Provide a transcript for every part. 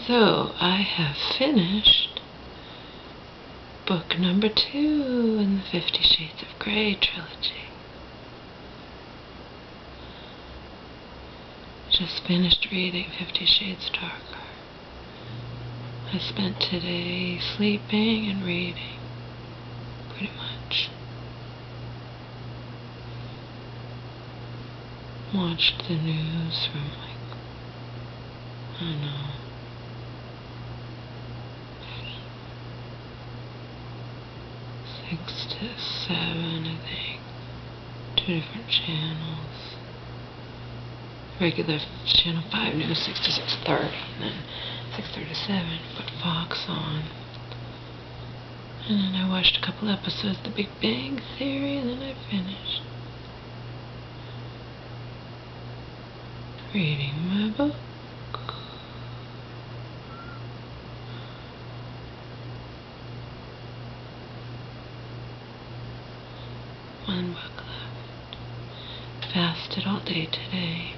So, I have finished book number 2 in the 50 Shades of Grey trilogy. Just finished reading 50 Shades Darker. I spent today sleeping and reading, pretty much. Watched the news from I don't know, 6 to 7, I think. 2 different channels. Regular channel 5 news, 6 to 6:30, and then 6:30 to 7, put Fox on. And then I watched a couple episodes of The Big Bang Theory, and then I finished reading my book. One book left. Fasted all day today.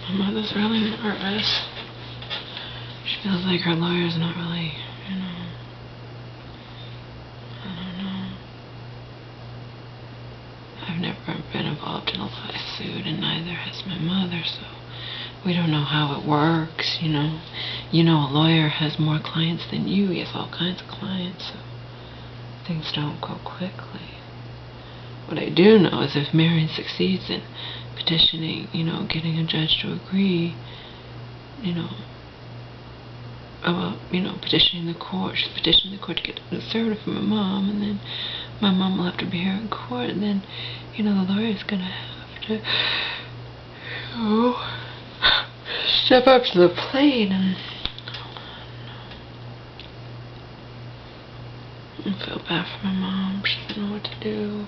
My mother's really nervous. She feels like her lawyer's not really, I don't know. I've never been involved in a lawsuit, and neither has my mother, so we don't know how it works, You know, a lawyer has more clients than you. He has all kinds of clients, so things don't go quickly. What I do know is if Marion succeeds in petitioning, getting a judge to agree, about, petitioning the court. She's petitioning the court to get an assertive from my mom, and then my mom will have to be here in court, and then, the lawyer's gonna have to, step up to the plate, and I feel bad for my mom. She doesn't know what to do.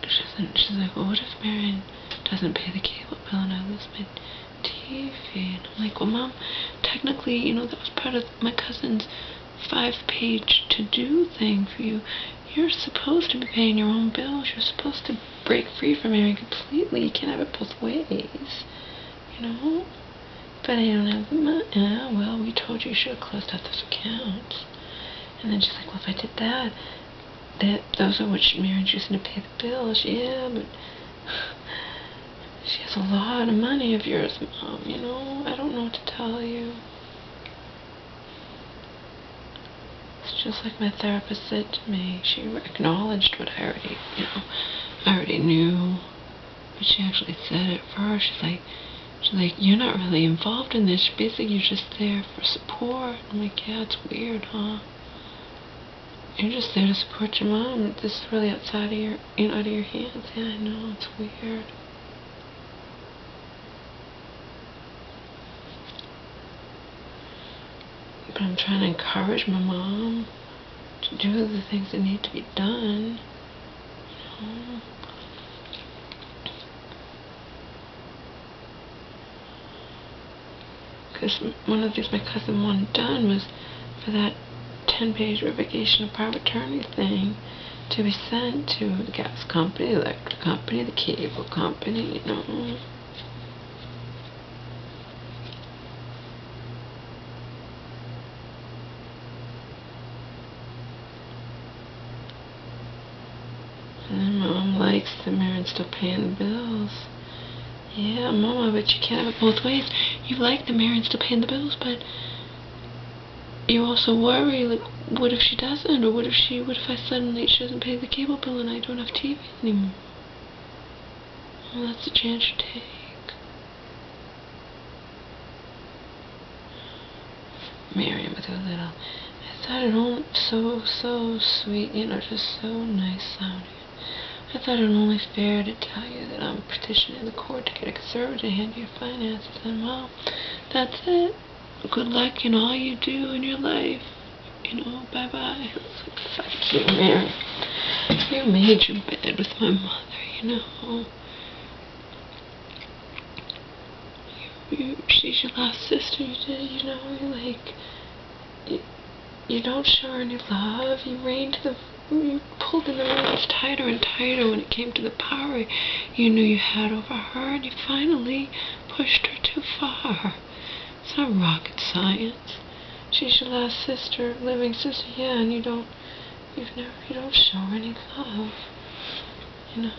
She's like, well, what if Marion doesn't pay the cable bill and I lose my TV? And I'm like, well, Mom, technically, that was part of my cousin's 5-page to-do thing for you. You're supposed to be paying your own bills. You're supposed to break free from Marion completely. You can't have it both ways, But I don't have the money. Well, we told you you should have closed out those accounts. And then she's like, well, if I did that, those are what Marion's using to pay the bills. Yeah, but she has a lot of money of yours, Mom, I don't know what to tell you. It's just like my therapist said to me. She acknowledged what I already knew. But she actually said it first. She's like, you're not really involved in this. Basically, you're just there for support. I'm like, yeah, it's weird, huh? You're just there to support your mom. This is really outside of your, out of your hands. Yeah, I know, it's weird. But I'm trying to encourage my mom to do the things that need to be done, Because one of the things my cousin wanted done was for that 10-page revocation of power of attorney thing to be sent to the gas company, the electric company, the cable company, And then Mom likes that Marion's still paying the bills. Yeah, Mama, but you can't have it both ways. You like that Marion's still paying the bills, but you also worry, like, what if she doesn't? Or what if she doesn't pay the cable bill and I don't have TV anymore? Well, that's a chance you take. Marion with her little, I thought it all so sweet, just so nice sounding. I thought it only fair to tell you that I'm petitioning the court to get a conservator to handle your finances. And, well, that's it. Good luck in all you do in your life. Bye-bye. It's like, fuck you, Mary. You made your bed with my mother, she's your last sister, you know, like, you don't show her any love. You pulled in the reins tighter and tighter when it came to the power you knew you had over her, and you finally pushed her too far. It's not rocket science. She's your last sister, living sister, yeah, and you don't show her any love, you know.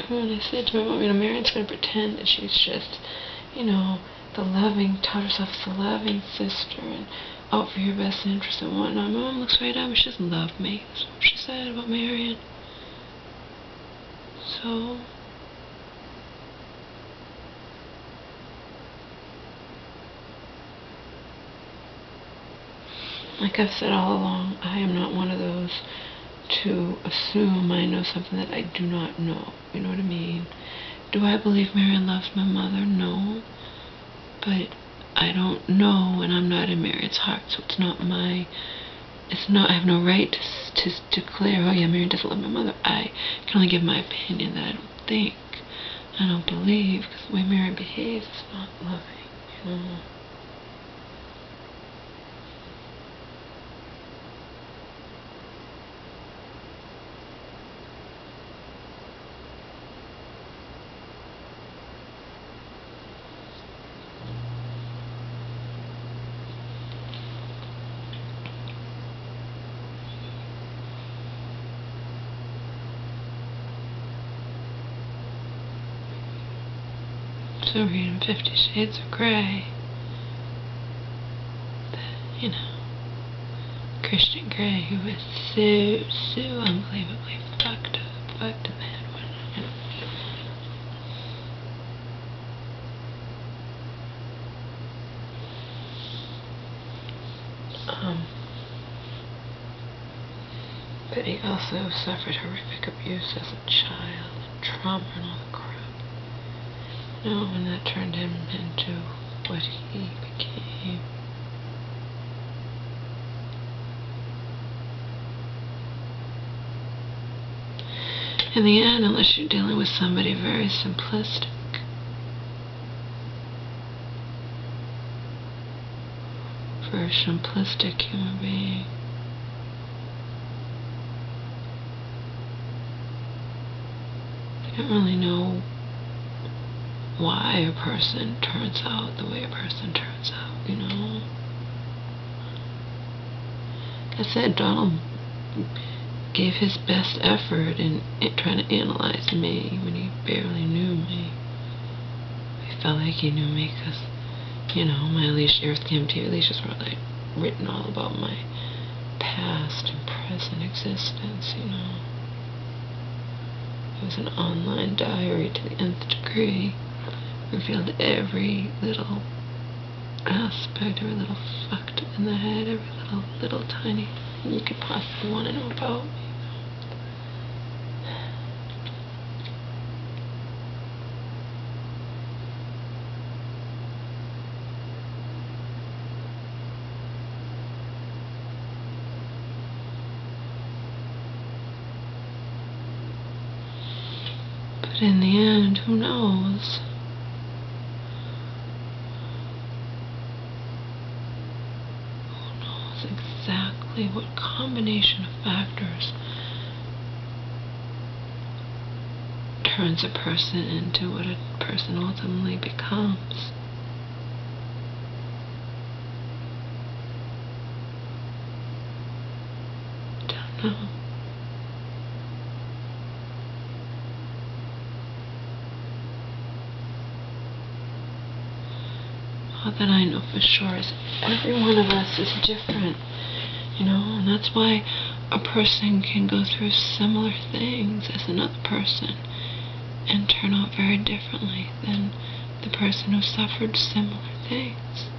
When I said to my mom, you know, Marion's going to pretend that she's just, you know, taught herself as the loving sister and out for your best interest and whatnot. My mom looks right at me, she doesn't love me. That's what she said about Marion. So, like I've said all along, I am not one of those to assume I know something that I do not know. You know what I mean? Do I believe Marion loves my mother? No. But I don't know, and I'm not in Marion's heart, so I have no right to declare, oh yeah, Marion doesn't love my mother. I can only give my opinion that I don't believe, because the way Marion behaves is not loving, you know. So reading 50 Shades of Grey, you know, Christian Grey, who was so unbelievably fucked in the head one night. But he also suffered horrific abuse as a child, and trauma and all the crap. No, and that turned him into what he became. In the end, unless you're dealing with somebody very simplistic, human being, you don't really know why a person turns out the way a person turns out, you know. Like I said, Donald gave his best effort in trying to analyze me when he barely knew me. He felt like he knew me because, you know, my Earth KMT Alicia's were like written all about my past and present existence, you know. It was an online diary to the nth degree. Revealed every little aspect, every little fucked in the head, every little tiny thing you could possibly want to know about me. But in the end, who knows? Exactly what combination of factors turns a person into what a person ultimately becomes. Don't know. All that I know for sure is every one of us is different, you know, and that's why a person can go through similar things as another person and turn out very differently than the person who suffered similar things.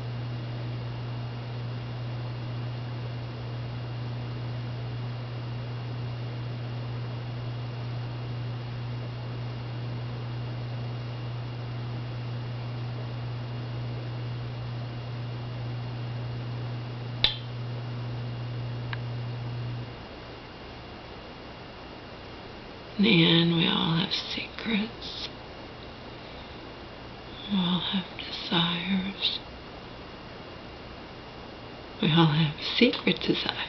In the end, we all have secrets. We all have desires. We all have secret desires.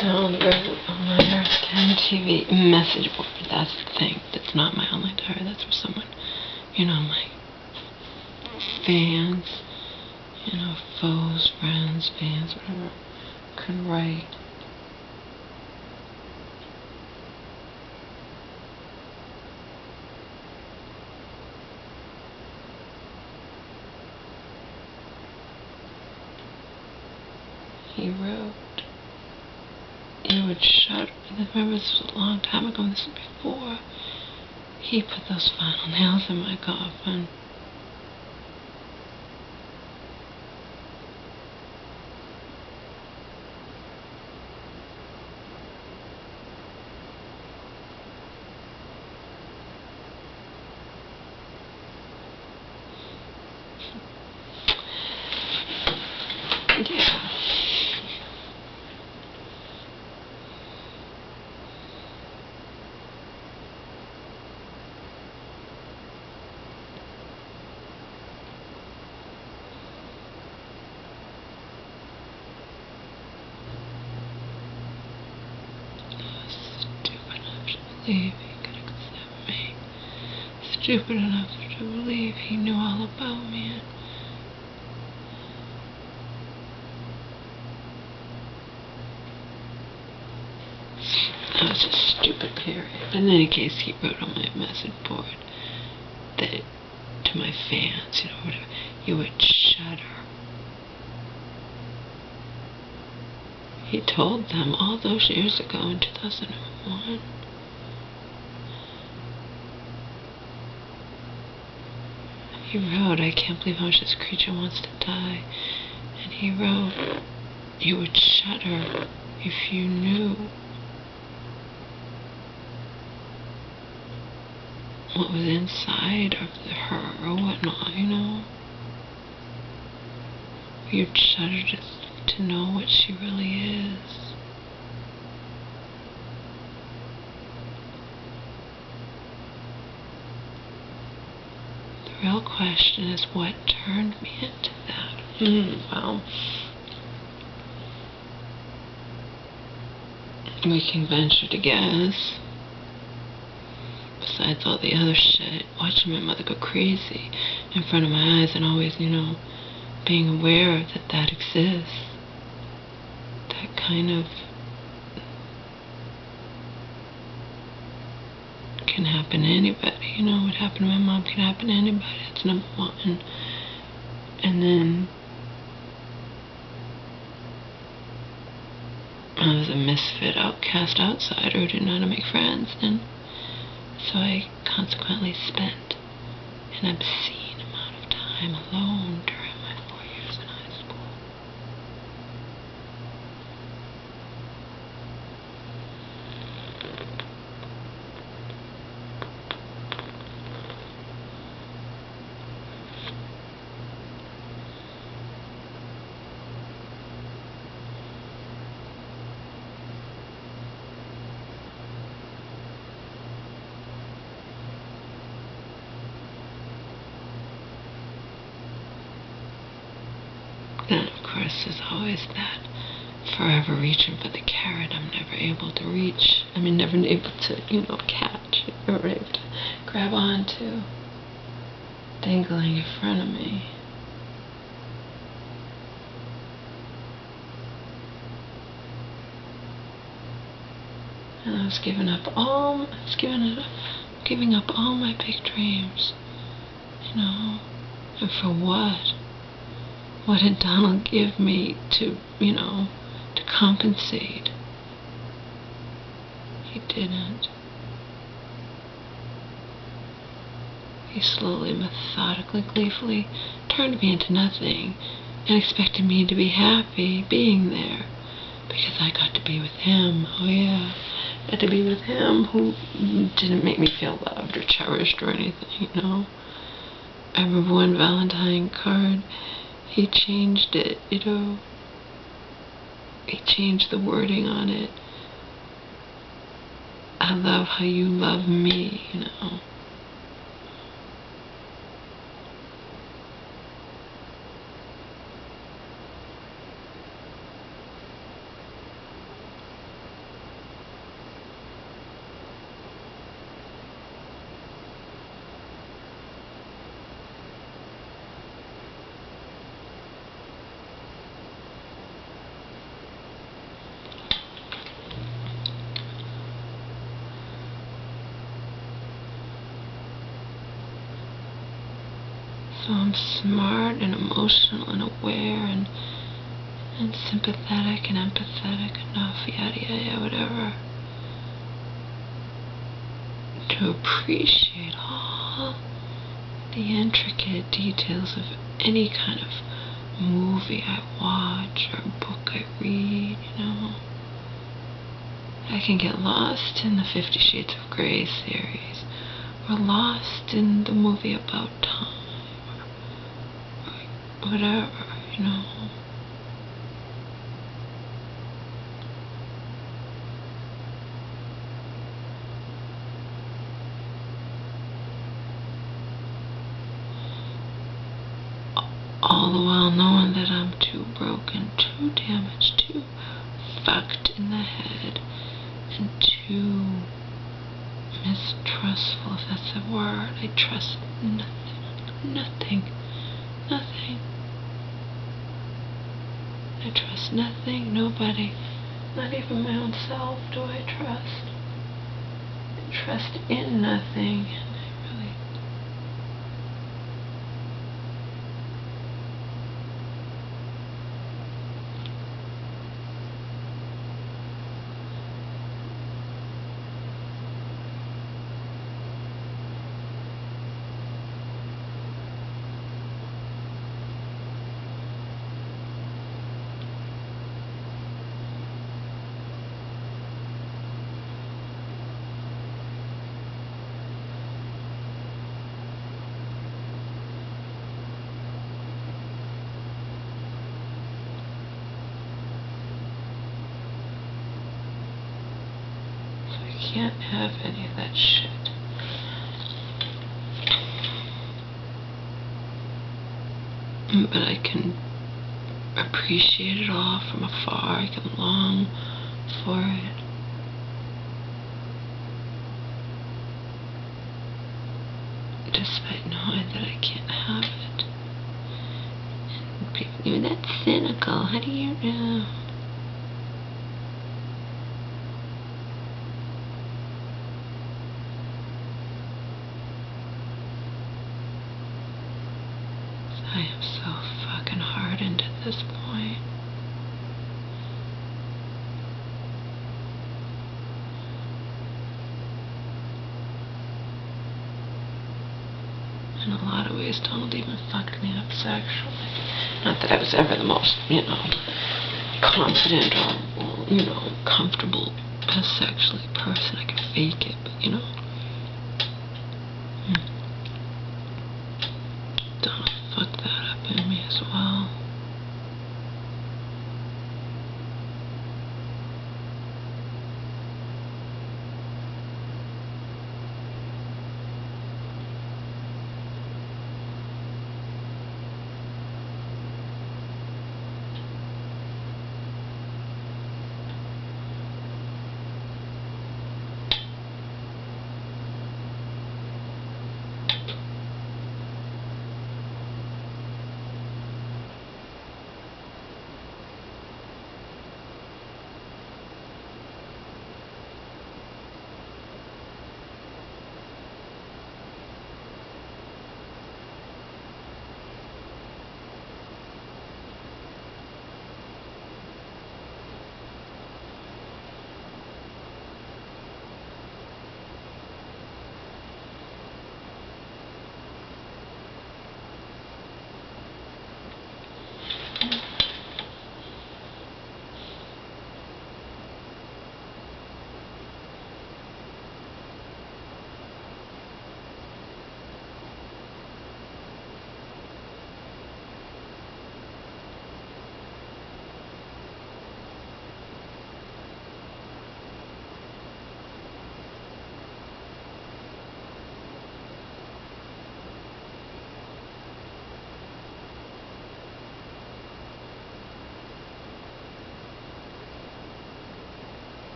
Down the road on my Earth 10 TV message board. That's the thing. That's not my online diary. That's for someone, my fans, foes, friends, fans, whatever, can write. He wrote, you would shudder. Remember, this was a long time ago, this was before he put those final nails in my coffin. Yeah. Believe he could accept me. Stupid enough to believe he knew all about me. That was a stupid period. But in any case, he wrote on my message board that to my fans, whatever, you would shudder. He told them all those years ago in 2001. He wrote, I can't believe how much this creature wants to die. And he wrote, you would shudder if you knew what was inside of her or whatnot, You'd shudder to know what she really is. The real question is what turned me into that. Well, we can venture to guess. Besides all the other shit, watching my mother go crazy in front of my eyes and always, being aware that that exists. That kind of can happen to anybody. What happened to my mom can happen to anybody. That's number one. And then I was a misfit, outcast outsider who didn't know how to make friends, and so I consequently spent an obscene amount of time alone during my 4 years in high school. Then, of course, there's always that forever reaching for the carrot I'm never able to reach. I mean, never able to, catch or able to grab onto, dangling in front of me. And I was giving up all my big dreams, and for what? What did Donald give me to compensate? He didn't. He slowly, methodically, gleefully turned me into nothing and expected me to be happy being there because I got to be with him. Oh yeah, I got to be with him who didn't make me feel loved or cherished or anything, I remember one Valentine card, he changed it, he changed the wording on it. I love how you love me, So I'm smart and emotional and aware and sympathetic and empathetic enough, yada, whatever, to appreciate all the intricate details of any kind of movie I watch or book I read, I can get lost in the 50 Shades of Grey series, or lost in the movie about time, or whatever, All the while knowing that I'm too broken, too damaged, too fucked in the head, and too mistrustful, if that's a word. I trust nothing. I trust nothing, nobody, not even my own self do I trust. I trust in nothing, and I really... can't have any of that shit. But I can appreciate it all from afar. I can long for it. Despite knowing that I can't have it. And people, that's cynical. How do you know? I am so fucking hardened at this point. In a lot of ways, Donald even fucked me up sexually. Not that I was ever the most, confident or comfortable sexually person. I could fake it, but, Donald fucked that up in me as well.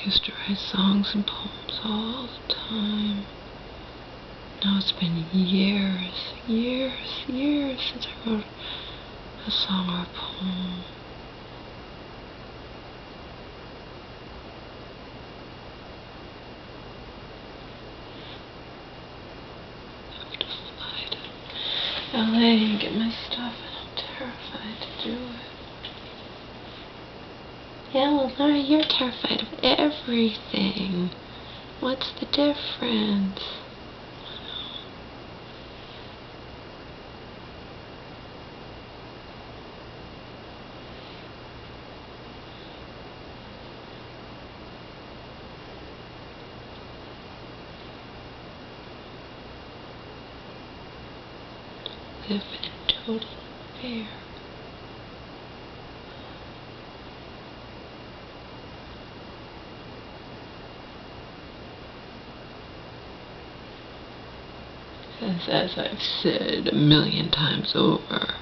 used to write songs and poems all the time. Now it's been years since I wrote a song or a poem. I have to fly to LA and get my stuff, and I'm terrified to do it. Yeah, well, Laura, you're terrified of everything. What's the difference? Live in total fear. Because as I've said 1,000,000 times over,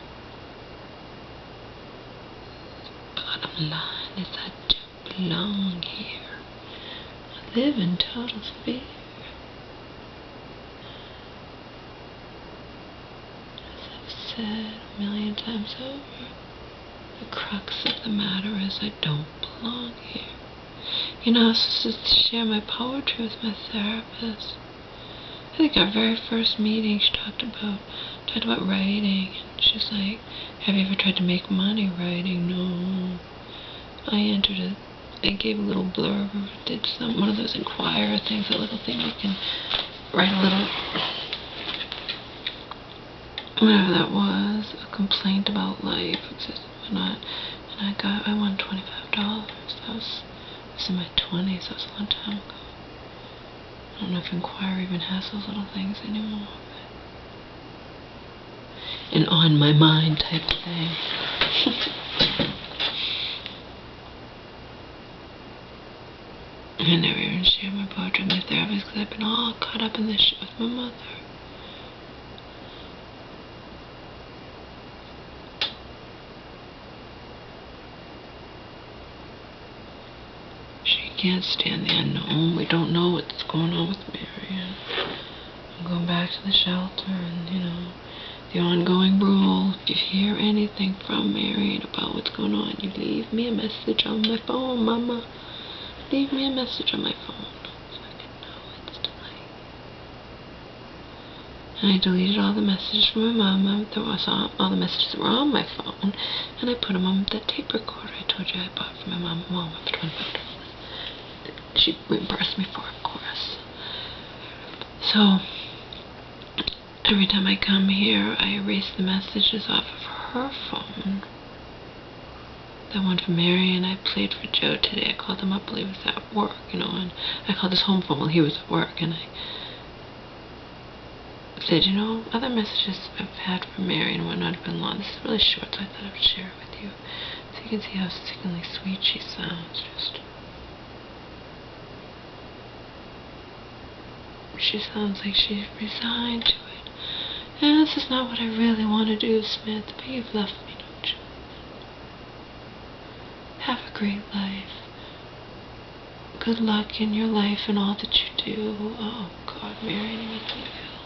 the bottom line is I don't belong here. I live in total fear. Said 1,000,000 times over, the crux of the matter is I don't belong here. You know, I was supposed to share my poetry with my therapist. I think our very first meeting, she talked about writing, and she's like, "Have you ever tried to make money writing?" No. I gave a little blurb, or did one of those Inquirer things, that little thing you can write a little, whatever that was, a complaint about life, and I won $25. That was in my 20s. That was a long time ago. I don't know if Inquirer even has those little things anymore. An on my mind type thing. I never even shared my poetry with my therapist because I've been all caught up in this shit with my mother. Can't stand the unknown. We don't know what's going on with Marion. I'm going back to the shelter, and the ongoing rule, if you hear anything from Marion about what's going on, you leave me a message on my phone, Mama. Leave me a message on my phone. So I can know it's delayed. And I deleted all the messages from my mama. There was all the messages that were on my phone, and I put them on that tape recorder I told you I bought for my mom for $25. She reimbursed me for, of course. So every time I come here, I erase the messages off of her phone. That one from Mary, and I played for Joe today. I called him up while he was at work, and I called his home phone while he was at work, and I said, other messages I've had from Mary and whatnot have been long. This is really short, so I thought I would share it with you, so you can see how sickeningly sweet she sounds. She sounds like she's resigned to it. And this is not what I really want to do, Smith, but you've left me no choice. Have a great life. Good luck in your life and all that you do. Oh, God, Marion, you make me feel.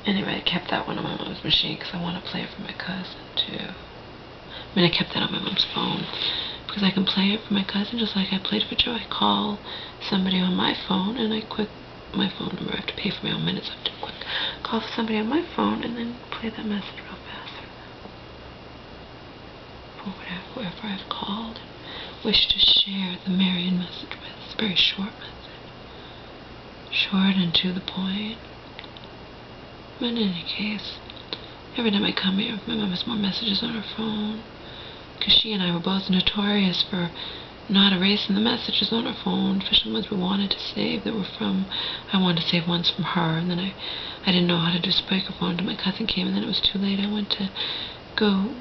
Anyway, I kept that one on my mom's machine because I want to play it for my cousin, too. I kept that on my mom's phone. Because I can play it for my cousin just like I played for Joe. I call somebody on my phone, and I quit my phone number. I have to pay for my own minutes. I have to quick call for somebody on my phone and then play that message real fast for them. For whoever I've called and wish to share the Marion message with. It's a very short message. Short and to the point. But in any case, every time I come here, my mom has more messages on her phone. Because she and I were both notorious for not erasing the messages on her phone, especially ones we wanted to save that were from, I wanted to save ones from her, and then I didn't know how to do speakerphone until my cousin came, and then it was too late. I went to go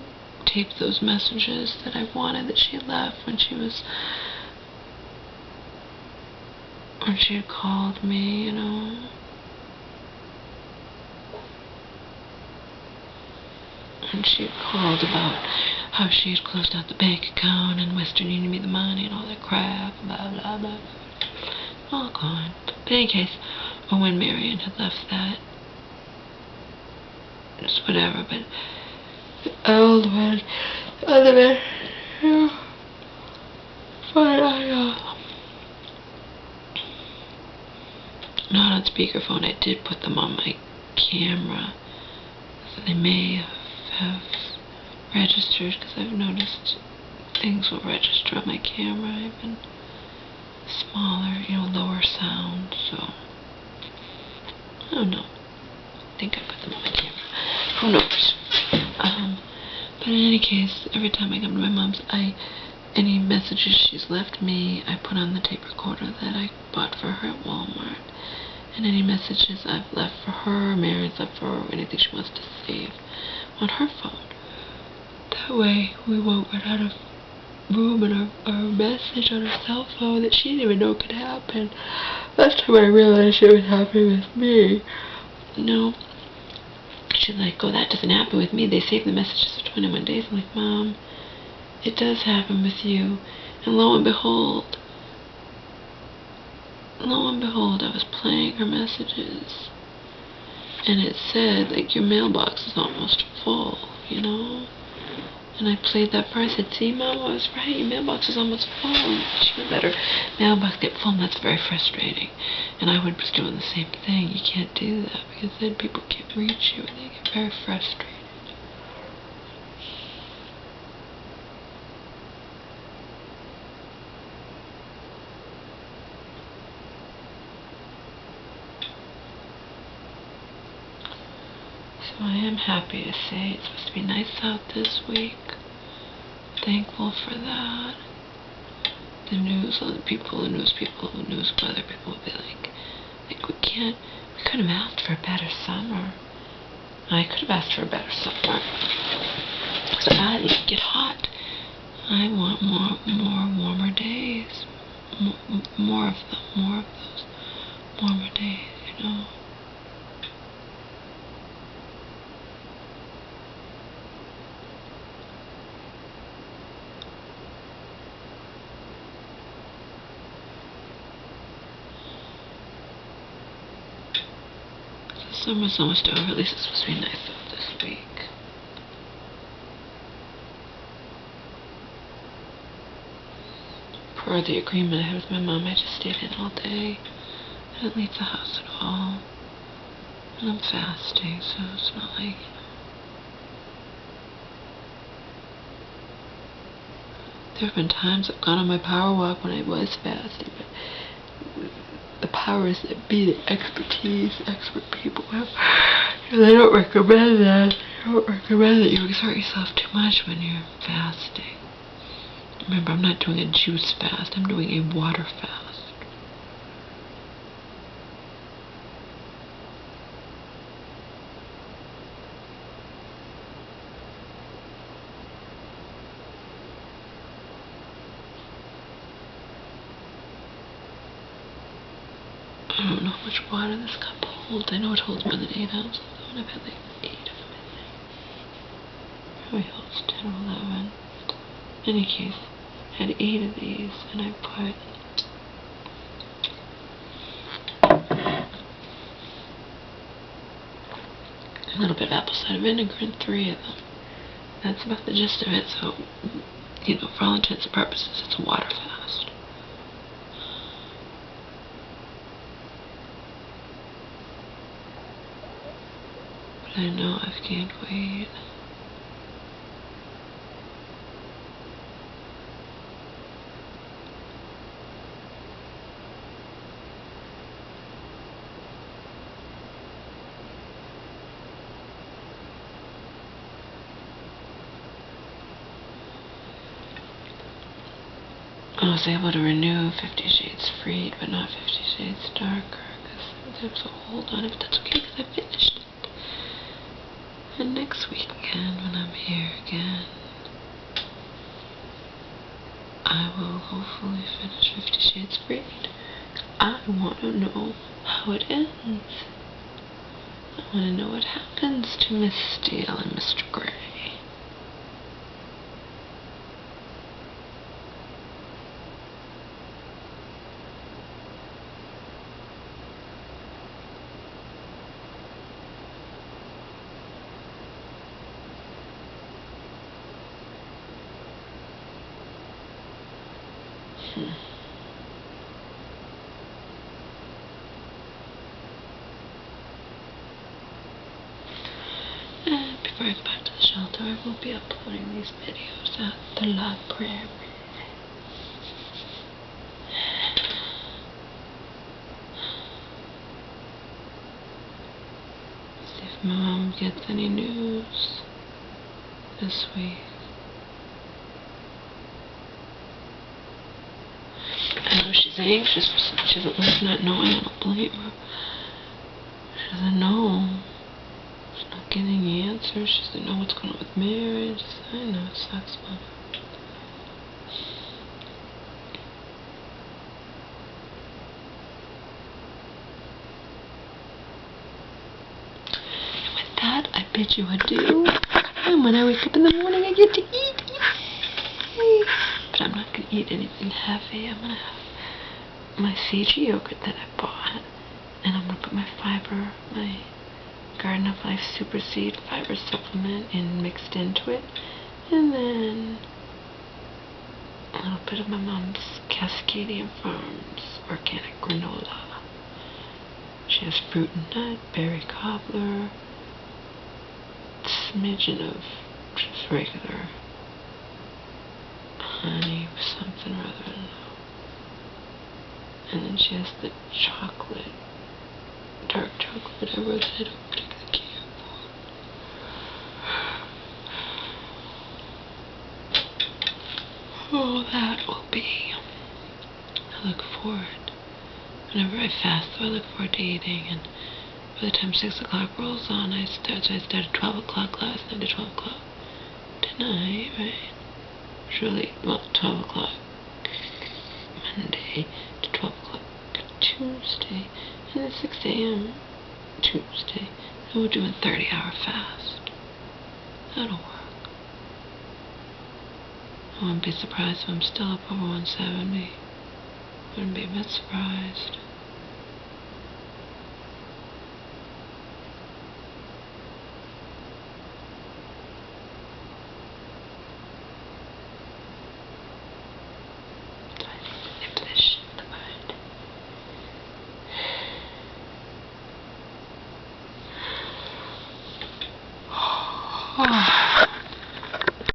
tape those messages that I wanted that she had left when she had called me, And she had called about how she had closed out the bank account and Western Union me the money and all that crap, blah, blah, blah. All gone. But in any case, or when Marion had left that, just whatever, but the other man, yeah. But not on speakerphone. I did put them on my camera, so they may have registered, because I've noticed things will register on my camera, even smaller, lower sound, so I don't know. I think I put them on my camera. Who knows? But in any case, every time I come to my mom's, any messages she's left me, I put on the tape recorder that I bought for her at Walmart. And any messages I've left for her, Mary's left for her, or anything she wants to save on her phone. That way, we won't run out of room in our message on her cell phone that she didn't even know could happen. That's when I realized it was happening with me. No. She's like, oh, that doesn't happen with me. They save the messages for 21 days. I'm like, Mom, it does happen with you. And lo and behold, I was playing her messages. And it said, like, your mailbox is almost full, And I played that for her. I said, see, Mom, I was right. Your mailbox is almost full. And she would let her mailbox get full, and that's very frustrating. And I was doing the same thing. You can't do that, because then people can't reach you, and they get very frustrated. So I am happy to say it's supposed to be nice out this week. Thankful for that. The news weather people will be like, we could have asked for a better summer. I could have asked for a better summer. So I didn't get hot. I want more warmer days. More of those warmer days, Summer's almost over. At least it's supposed to be nice out this week. Per the agreement I had with my mom, I just stayed in all day. I didn't leave the house at all. And I'm fasting, so it's not like, There have been times I've gone on my power walk when I was fasting, but the powers that be, the expert people have, they don't recommend that. They don't recommend that you exert yourself too much when you're fasting. Remember, I'm not doing a juice fast, I'm doing a water fast. I don't know how much water this cup holds. I know it holds more than 8 ounces, and I've had like 8 of them in there. Probably holds 10 or 11. In any case, I had 8 of these, and I put a little bit of apple cider vinegar in 3 of them. That's about the gist of it. So, for all intents and purposes, it's a water fast. But I know I've gained weight. I was able to renew 50 Shades Freed, but not 50 Shades Darker, because there's a hold on it, but that's okay, because I finished it. And next weekend, when I'm here again, I will hopefully finish 50 Shades Freed. I want to know how it ends. I want to know what happens to Miss Steele and Mr. Gray. And before I go back to the shelter, I will be uploading these videos at the library. See if my mom gets any news this week. I know she's anxious for something. She doesn't like not knowing. I don't blame her. She doesn't know. She's not getting answers. She doesn't know what's going on with marriage. I know it sucks, but and with that, I bid you adieu. And when I wake up in the morning, I get to eat. Yay! But I'm not going to eat anything heavy. I'm going to have my Fiji yogurt that I bought, and I'm going to put my fiber, my Garden of Life Super Seed Fiber Supplement mixed into it, and then a little bit of my mom's Cascadian Farms organic granola. She has fruit and nut, berry cobbler, smidgen of just regular honey, something rather than. And then she has the chocolate, dark chocolate, whatever that I don't particularly care for. Oh, that will be. I look forward. Whenever I fast, though, I look forward to eating. And by the time 6 o'clock rolls on, so I started 12 o'clock last night to 12 o'clock tonight, right? Surely, well, 12 o'clock Monday to 12 o'clock Tuesday, and then 6 a.m. Tuesday. And we're doing 30-hour fast. That'll work. I wouldn't be surprised if I'm still up over 170. Wouldn't be a bit surprised. Oh.